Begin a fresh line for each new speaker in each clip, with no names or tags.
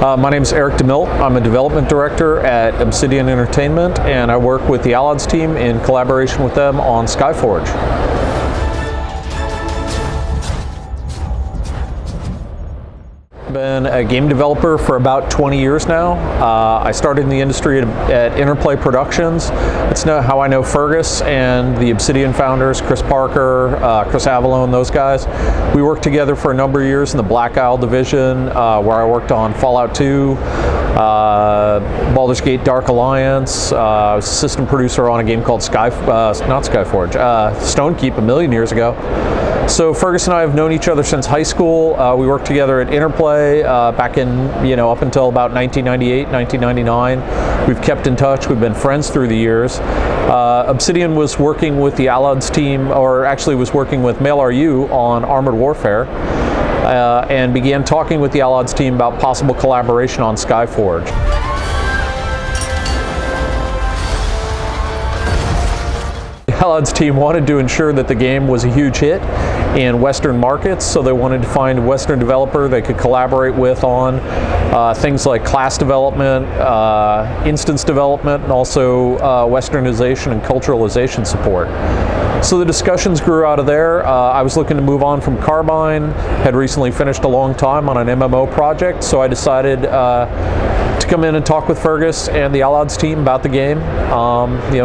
My name is Eric DeMilt. I'm a development director at Obsidian Entertainment, and I work with the Allods team in collaboration with them on Skyforge. Been a game developer for about 20 years now. I started in the industry at Interplay Productions. It's how I know Fergus and the Obsidian founders, Chris Parker, Chris Avallone, those guys. We worked together for a number of years in the Black Isle division, where I worked on Fallout 2, Baldur's Gate Dark Alliance. I was a system producer on a game called Stonekeep a million years ago. So Fergus and I have known each other since high school. We worked together at Interplay back in, up until about 1998, 1999. We've kept in touch. We've been friends through the years. Obsidian was working with the Allods team, or actually was working with MailRU on Armored Warfare, and began talking with the Allods team about possible collaboration on Skyforge. The Allods team wanted to ensure that the game was a huge hit in Western markets, so they wanted to find a Western developer they could collaborate with on things like class development, instance development, and also Westernization and culturalization support. So the discussions grew out of there. I was looking to move on from Carbine, had recently finished a long time on an MMO project, so I decided to come in and talk with Fergus and the Allods team about the game.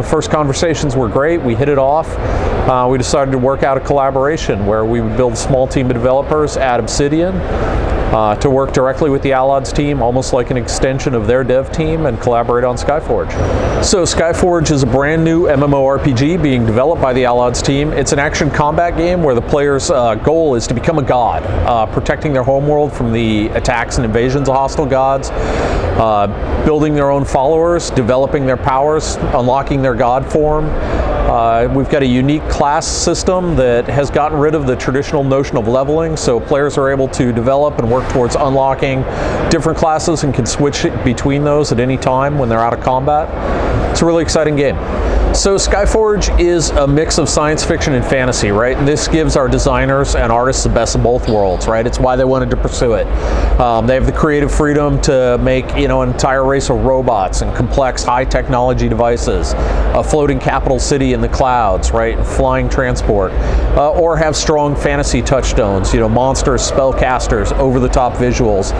First conversations were great. We hit it off. We decided to work out a collaboration where we would build a small team of developers at Obsidian to work directly with the Allods team, almost like an extension of their dev team, and collaborate on Skyforge. So Skyforge is a brand new MMORPG being developed by the Allods team. It's an action combat game where the player's goal is to become a god, protecting their homeworld from the attacks and invasions of hostile gods, building their own followers, developing their powers, unlocking their god form. We've got a unique class system that has gotten rid of the traditional notion of leveling, so players are able to develop and work towards unlocking different classes and can switch between those at any time when they're out of combat. It's a really exciting game. So Skyforge is a mix of science fiction and fantasy, right? And this gives our designers and artists the best of both worlds, right? It's why they wanted to pursue it. They have the creative freedom to make, an entire race of robots and complex high technology devices, a floating capital city in the clouds, right? And flying transport, or have strong fantasy touchstones, monsters, spellcasters, over-the-top visuals.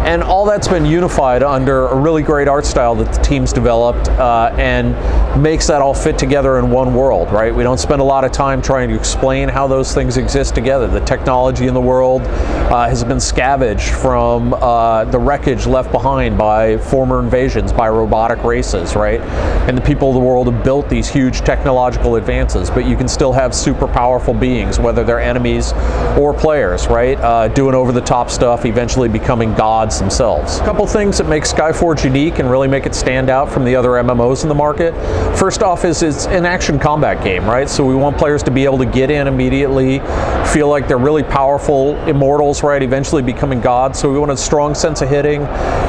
And all that's been unified under a really great art style that the team's developed and makes that all fit together in one world, right? We don't spend a lot of time trying to explain how those things exist together. The technology in the world has been scavenged from the wreckage left behind by former invasions by robotic races, right? And the people of the world have built these huge technological advances, but you can still have super powerful beings, whether they're enemies or players, right? Doing over-the-top stuff, eventually becoming gods themselves. A couple things that make Skyforge unique and really make it stand out from the other MMOs in the market. First off is it's an action combat game, right? So we want players to be able to get in immediately, feel like they're really powerful immortals, right? Eventually becoming gods. So we want a strong sense of hitting.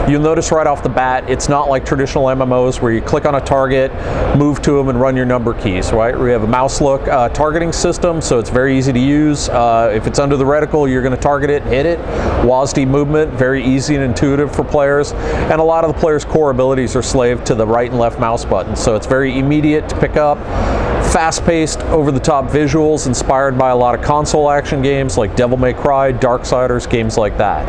You'll notice right off the bat, it's not like traditional MMOs where you click on a target, move to them, and run your number keys, right? We have a mouse look targeting system, so it's very easy to use. If it's under the reticle, you're going to target it, hit it. WASD movement, very easy and intuitive for players, and a lot of the players' core abilities are slaved to the right and left mouse buttons, so it's very immediate to pick up. Fast-paced, over-the-top visuals inspired by a lot of console action games like Devil May Cry, Darksiders, games like that.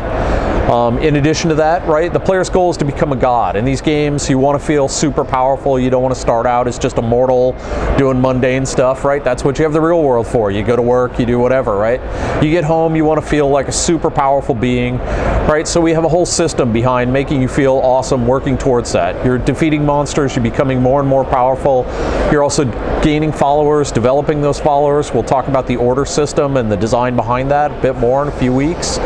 In addition to that, right, the player's goal is to become a god. In these games, you want to feel super powerful. You don't want to start out as just a mortal doing mundane stuff, right? That's what you have the real world for. You go to work, you do whatever, right? You get home, you want to feel like a super powerful being, right? So we have a whole system behind making you feel awesome, working towards that. You're defeating monsters, you're becoming more and more powerful. You're also gaining followers, developing those followers. We'll talk about the order system and the design behind that a bit more in a few weeks.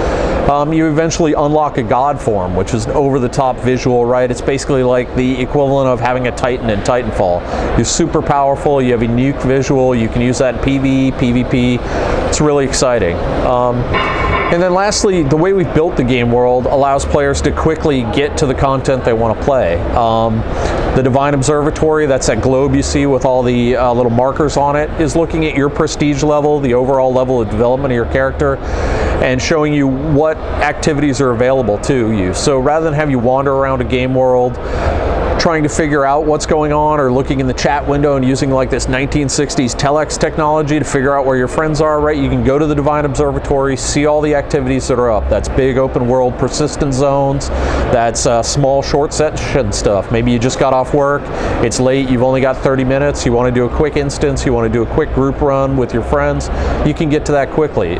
You eventually unlock a god form, which is an over-the-top visual, right? It's basically like the equivalent of having a Titan in Titanfall. You're super powerful, you have a unique visual, you can use that in PvE, PvP. It's really exciting. And then lastly, the way we've built the game world allows players to quickly get to the content they want to play. The Divine Observatory, that's that globe you see with all the little markers on it, is looking at your prestige level, the overall level of development of your character, and showing you what activities are available to you. So rather than have you wander around a game world trying to figure out what's going on, or looking in the chat window and using like this 1960s telex technology to figure out where your friends are, right? You can go to the Divine Observatory, see all the activities that are up. That's big open world persistent zones, that's small short session stuff. Maybe you just got off work, it's late, you've only got 30 minutes, you want to do a quick instance, you want to do a quick group run with your friends, you can get to that quickly.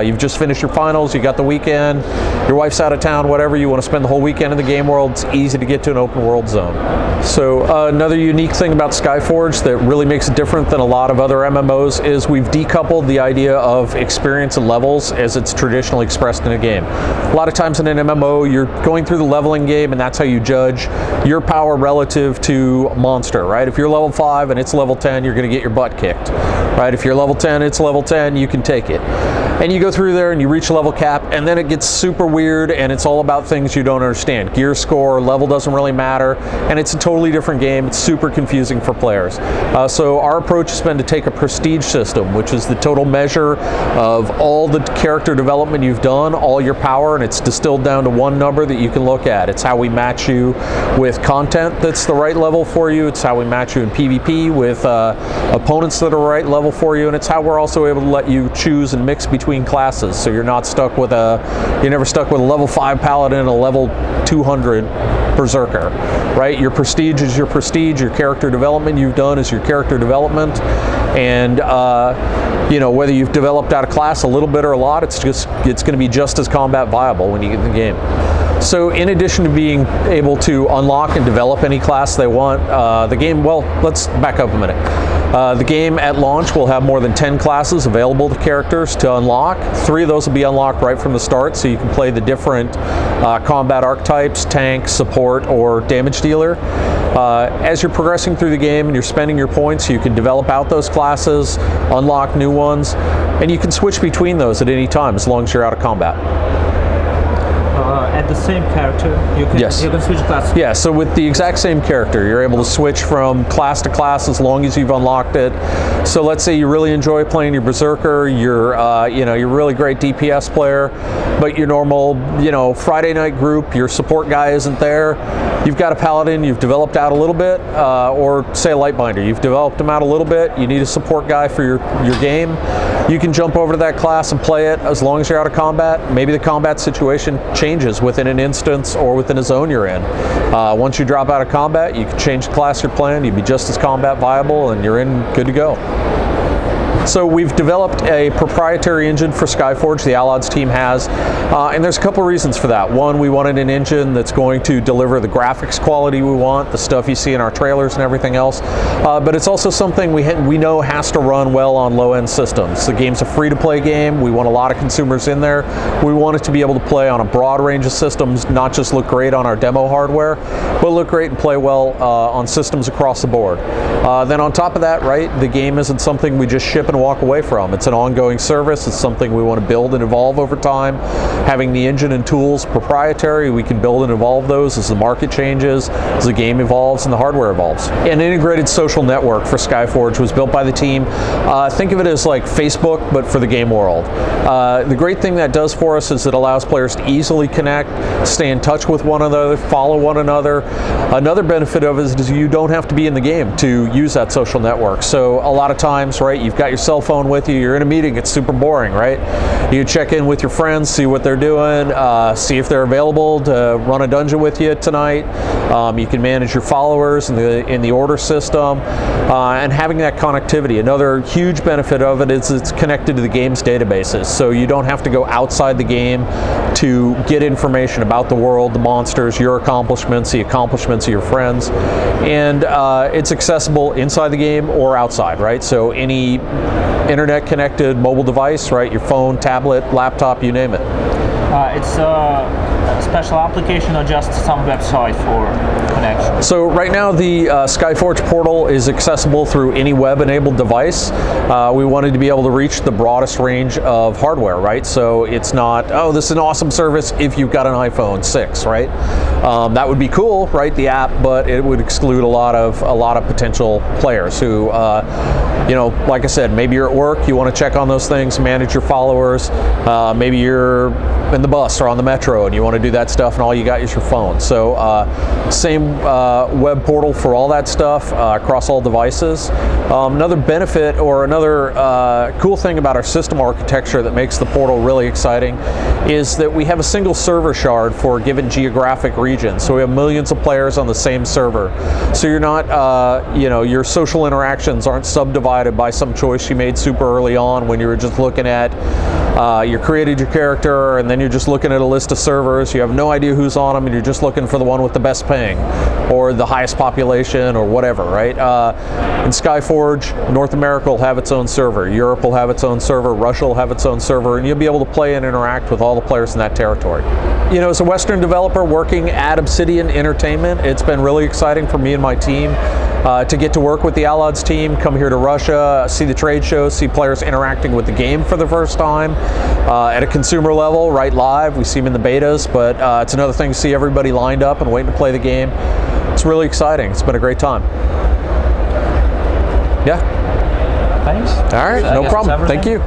You've just finished your finals, you got the weekend, your wife's out of town, whatever, you want to spend the whole weekend in the game world, it's easy to get to an open world zone. So another unique thing about Skyforge that really makes it different than a lot of other MMOs is we've decoupled the idea of experience and levels as it's traditionally expressed in a game. A lot of times in an MMO, you're going through the leveling game and that's how you judge your power relative to a monster, right? If you're level 5 and it's level 10, you're going to get your butt kicked, right? If you're level 10, it's level 10, you can take it. And you go through there and you reach level cap, and then it gets super weird and it's all about things you don't understand. Gear score, level doesn't really matter, and it's a totally different game. It's super confusing for players. So our approach has been to take a prestige system, which is the total measure of all the character development you've done, all your power, and it's distilled down to one number that you can look at. It's how we match you with content that's the right level for you. It's how we match you in PvP with opponents that are the right level for you, and it's how we're also able to let you choose and mix between classes, so you're not stuck with you're never stuck with a level 5 paladin and a level 200 berserker, right? Your prestige is your prestige, your character development you've done is your character development, and you know, whether you've developed out a class a little bit or a lot, it's going to be just as combat viable when you get in the game. So in addition to being able to unlock and develop any class they want, the game, well, let's back up a minute. The game at launch will have more than 10 classes available to characters to unlock. 3 of those will be unlocked right from the start, so you can play the different combat archetypes, tank, support, or damage dealer. As you're progressing through the game and you're spending your points, you can develop out those classes, unlock new ones, and you can switch between those at any time as long as you're out of combat.
At the same character, you can switch classes.
Yeah, so with the exact same character, you're able to switch from class to class as long as you've unlocked it. So let's say you really enjoy playing your berserker, you're you're a really great DPS player, but your normal, Friday night group, your support guy isn't there. You've got a paladin you've developed out a little bit, or say a lightbinder, you've developed them out a little bit, you need a support guy for your game. You can jump over to that class and play it as long as you're out of combat. Maybe the combat situation changes within an instance or within a zone you're in. Once you drop out of combat, you can change the class you're playing, you'd be just as combat viable, and you're in good to go. So we've developed a proprietary engine for Skyforge, the Allods team has, and there's a couple reasons for that. One, we wanted an engine that's going to deliver the graphics quality we want, the stuff you see in our trailers and everything else, but it's also something we know has to run well on low-end systems. The game's a free-to-play game, we want a lot of consumers in there, we want it to be able to play on a broad range of systems, not just look great on our demo hardware, but look great and play well on systems across the board. Then on top of that, right, the game isn't something we just ship and walk away from. It's an ongoing service. It's something we want to build and evolve over time. Having the engine and tools proprietary, we can build and evolve those as the market changes, as the game evolves and the hardware evolves. An integrated social network for Skyforge was built by the team. Think of it as like Facebook, but for the game world. The great thing that does for us is it allows players to easily connect, stay in touch with one another, follow one another. Another benefit of it is you don't have to be in the game to use that social network. So a lot of times, right, you've got your cell phone with you, you're in a meeting, it's super boring, right? You check in with your friends, see what they're doing, see if they're available to run a dungeon with you tonight. You can manage your followers in the order system, and having that connectivity. Another huge benefit of it is it's connected to the game's databases, so you don't have to go outside the game to get information about the world, the monsters, your accomplishments, the accomplishments of your friends, and it's accessible inside the game or outside, right? So any internet connected mobile device, right, your phone, tablet, laptop, you name it.
It's a special application or just some website for connection?
So right now the Skyforge portal is accessible through any web-enabled device. We wanted to be able to reach the broadest range of hardware, right? So it's not, oh, this is an awesome service if you've got an iPhone 6, right? That would be cool, right? The app, but it would exclude a lot of potential players who, you know, like I said, maybe you're at work, you want to check on those things, manage your followers. Maybe you're in the bus or on the metro and you want to do that stuff and all you got is your phone. So same web portal for all that stuff across all devices. Another benefit or another cool thing about our system architecture that makes the portal really exciting is that we have a single server shard for a given geographic region. So we have millions of players on the same server. So you're not, you know, your social interactions aren't subdivided by some choice you made super early on when you were just looking at, you created your character and then you're just looking at a list of servers. You have no idea who's on them and you're just looking for the one with the best ping or the highest population or whatever, right? In Skyforge, North America will have its own server, Europe will have its own server, Russia will have its own server, and you'll be able to play and interact with all the players in that territory. You know, as a Western developer working at Obsidian Entertainment, it's been really exciting for me and my team to get to work with the Allods team, come here to Russia, see the trade shows, see players interacting with the game for the first time at a consumer level, right live. We see them in the betas, but it's another thing to see everybody lined up and waiting to play the game. It's really exciting. It's been a great time. Yeah.
Thanks.
All right, no problem. Thank you.